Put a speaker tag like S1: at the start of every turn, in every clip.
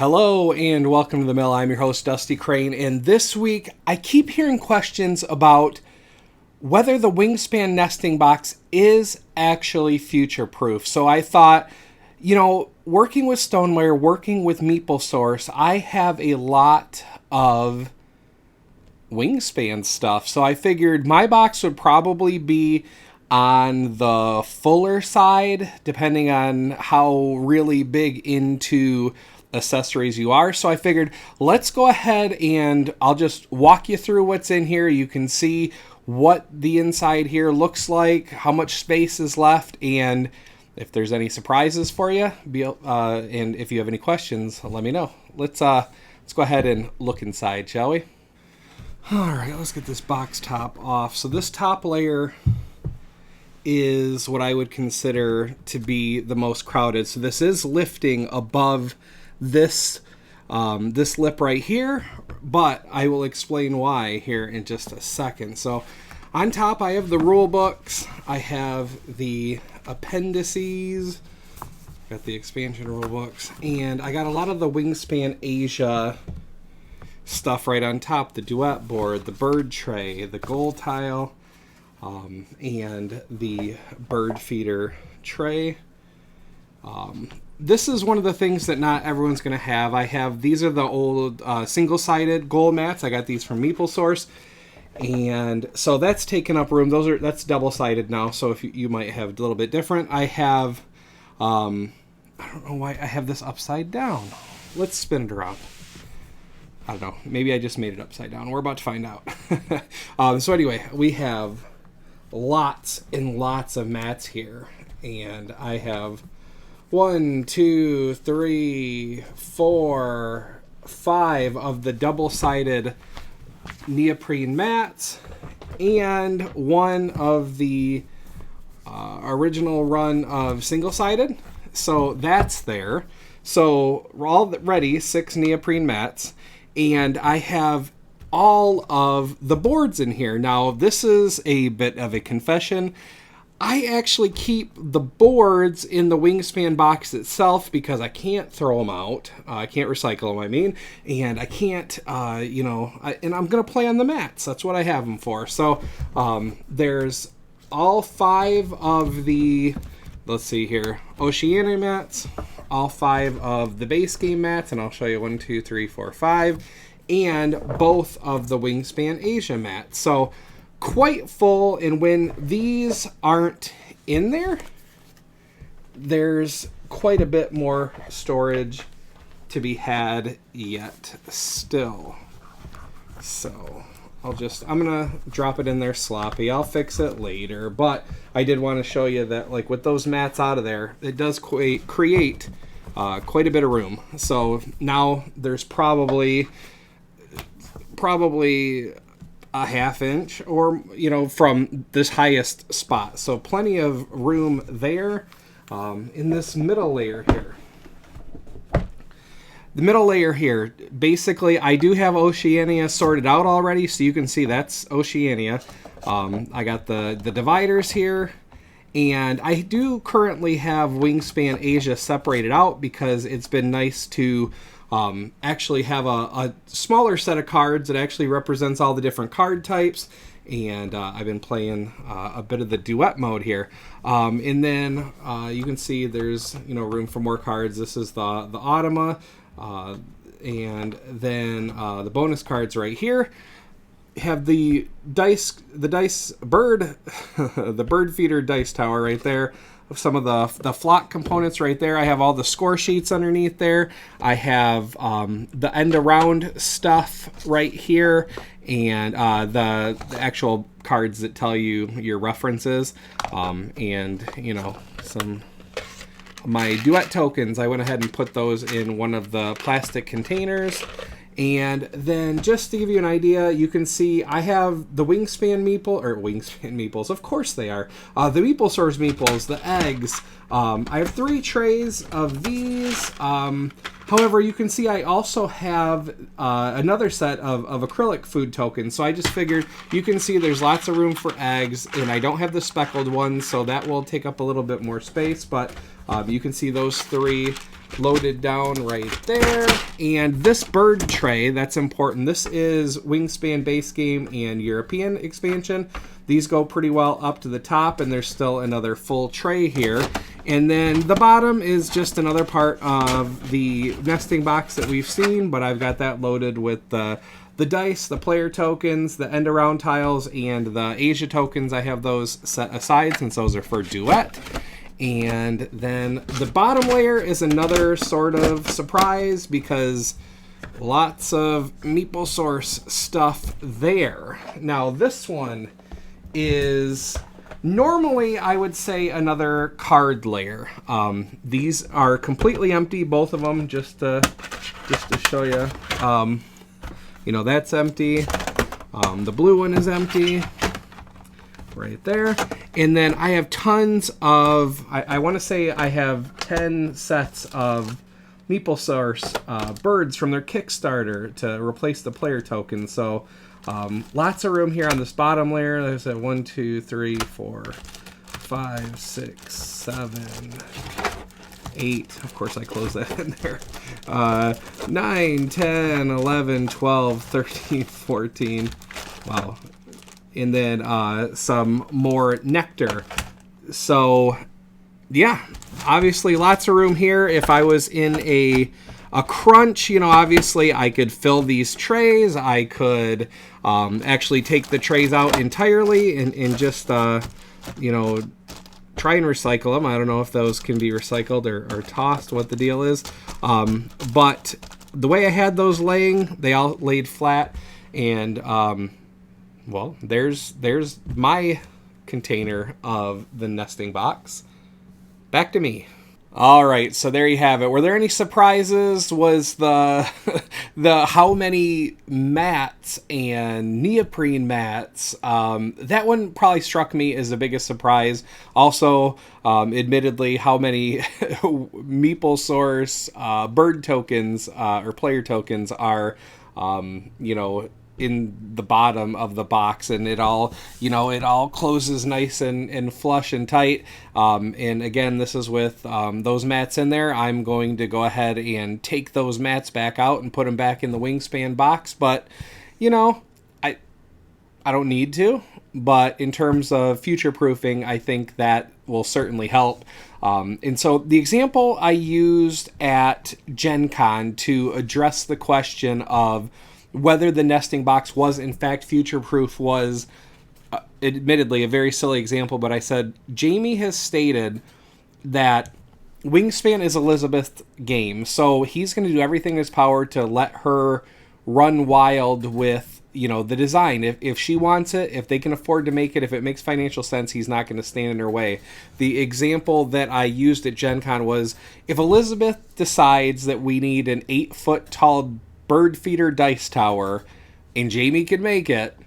S1: Hello and welcome to the Mill. I'm your host, Dusty Crane, and this week I keep hearing questions about whether the Wingspan nesting box is actually future-proof. So I thought, working with stoneware, working with Meeple Source, I have a lot of Wingspan stuff. So I figured my box would probably be on the fuller side, depending on how really big into accessories you are. So I figured let's go ahead and I'll just walk you through what's in here. You can see what the inside here looks like, how much space is left, and if there's any surprises for you, and if you have any questions, let me know. Let's go ahead and look inside, shall we? All right, let's get this box top off. So this top layer is what I would consider to be the most crowded. So this is lifting above this lip right here, but I will explain why here in just a second. So on top I have the rule books, I have the appendices, got the expansion rule books, and I got a lot of the Wingspan Asia stuff right on top, the duet board, the bird tray, the goal tile, and the bird feeder tray. This is one of the things that not everyone's going to have. These are the old single-sided goal mats. I got these from Meeple Source, and so that's taken up room. That's double-sided now, so if you might have a little bit different. I have, I don't know why I have this upside down. Let's spin it around. I don't know. Maybe I just made it upside down. We're about to find out. So anyway, we have lots and lots of mats here, and I have 1, 2, 3, 4, 5 of the double-sided neoprene mats, and one of the original run of single-sided. So that's there. So we're all ready, 6 neoprene mats, and I have all of the boards in here. Now, this is a bit of a confession. I actually keep the boards in the Wingspan box itself because I can't throw them out. I can't recycle them, I mean. And I can't, and I'm going to play on the mats. That's what I have them for. So there's all 5 of the, let's see here, Oceania mats, all 5 of the base game mats, and I'll show you 1, 2, 3, 4, 5, and both of the Wingspan Asia mats. So quite full, and when these aren't in there, there's quite a bit more storage to be had yet still. So I'm gonna drop it in there sloppy. I'll fix it later, but I did want to show you that, like, with those mats out of there, it does create quite a bit of room. So now there's probably a half inch or from this highest spot, so plenty of room there. In this middle layer here, basically I do have Oceania sorted out already, so you can see that's Oceania. I got the dividers here, and I do currently have Wingspan Asia separated out because it's been nice to actually have a smaller set of cards that actually represents all the different card types, and I've been playing a bit of the duet mode here, and then you can see there's room for more cards. This is the Automa, and then the bonus cards right here have the dice bird the bird feeder dice tower right there. Some of the flock components right there. I have all the score sheets underneath there. I have the end around stuff right here, and the actual cards that tell you your references, and some my duet tokens. I went ahead and put those in one of the plastic containers. And then just to give you an idea, you can see I have the Wingspan Meeples, of course they are. The Meeple Source Meeples, the eggs. I have 3 trays of these. However, you can see I also have another set of acrylic food tokens. So I just figured, you can see there's lots of room for eggs, and I don't have the speckled ones, so that will take up a little bit more space. But you can see those 3 loaded down right there. And this bird tray, that's important. This is Wingspan base game and European expansion. These go pretty well up to the top, and there's still another full tray here. And then the bottom is just another part of the nesting box that we've seen, but I've got that loaded with the dice, the player tokens, the end around tiles, and the Asia tokens. I have those set aside since those are for duet. And then the bottom layer is another sort of surprise because lots of Meeple Source stuff there. Now this one is normally, I would say, another card layer. These are completely empty, both of them, just to show you. You know, that's empty. The blue one is empty right there. And then I have tons of, I want to say I have 10 sets of Meeple Source birds from their Kickstarter to replace the player tokens. So lots of room here on this bottom layer. There's a 1, 2, 3, 4, 5, 6, 7, 8. Of course, I closed that in there. 9, 10, 11, 12, 13, 14. Wow. And then some more nectar. So, yeah, obviously lots of room here. If I was in a crunch, you know, obviously I could fill these trays. I could actually take the trays out entirely and just, you know, try and recycle them. I don't know if those can be recycled or tossed, what the deal is. But the way I had those laying, they all laid flat. And, well, there's my container of the nesting box. Back to me. All right, so there you have it. Were there any surprises? Was the how many mats and neoprene mats? That one probably struck me as the biggest surprise. Also, admittedly, how many Meeple Source bird tokens or player tokens are, you know, in the bottom of the box, and it all, you know, it all closes nice and flush and tight. And again, this is with those mats in there. I'm going to go ahead and take those mats back out and put them back in the Wingspan box, but you know, I don't need to. But in terms of future proofing, I think that will certainly help. And so the example I used at Gen Con to address the question of whether the nesting box was in fact future-proof was admittedly a very silly example, but I said, Jamie has stated that Wingspan is Elizabeth's game, so he's going to do everything in his power to let her run wild with, you know, the design. If she wants it, if they can afford to make it, if it makes financial sense, he's not going to stand in her way. The example that I used at Gen Con was, if Elizabeth decides that we need an 8-foot tall bird feeder dice tower and Jamie can make it,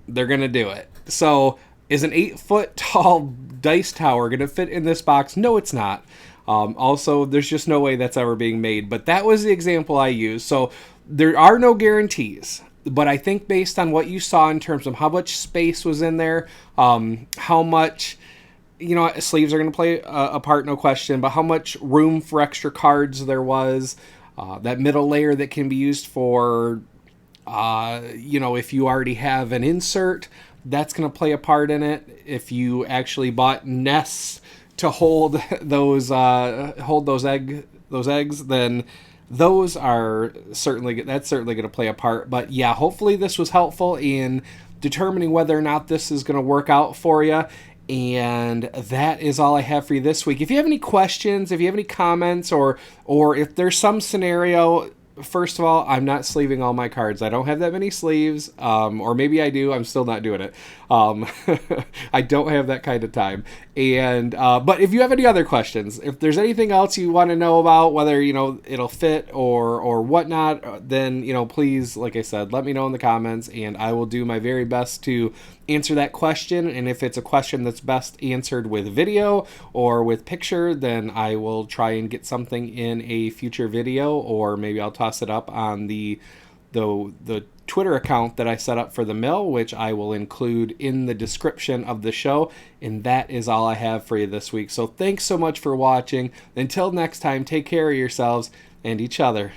S1: they're gonna do it. So is an 8-foot tall dice tower gonna fit in this box? No, it's not. Also, there's just no way that's ever being made, but that was the example I used. So there are no guarantees, but I think based on what you saw in terms of how much space was in there, how much, you know, sleeves are going to play a part, no question, but how much room for extra cards there was, that middle layer that can be used for, you know, if you already have an insert, that's going to play a part in it. If you actually bought nests to hold those eggs, then those are certainly going to play a part. But yeah, hopefully this was helpful in determining whether or not this is going to work out for you. And that is all I have for you this week. If you have any questions, if you have any comments, or if there's some scenario, first of all, I'm not sleeving all my cards. I don't have that many sleeves, or maybe I do. I'm still not doing it. I don't have that kind of time. And but if you have any other questions, if there's anything else you want to know about, whether, you know, it'll fit or whatnot, then, you know, please, like I said, let me know in the comments, and I will do my very best to answer that question. And if it's a question that's best answered with video or with picture, then I will try and get something in a future video, or maybe I'll toss it up on the Twitter account that I set up for the mill, which I will include in the description of the show. And that is all I have for you this week. So thanks so much for watching. Until next time, take care of yourselves and each other.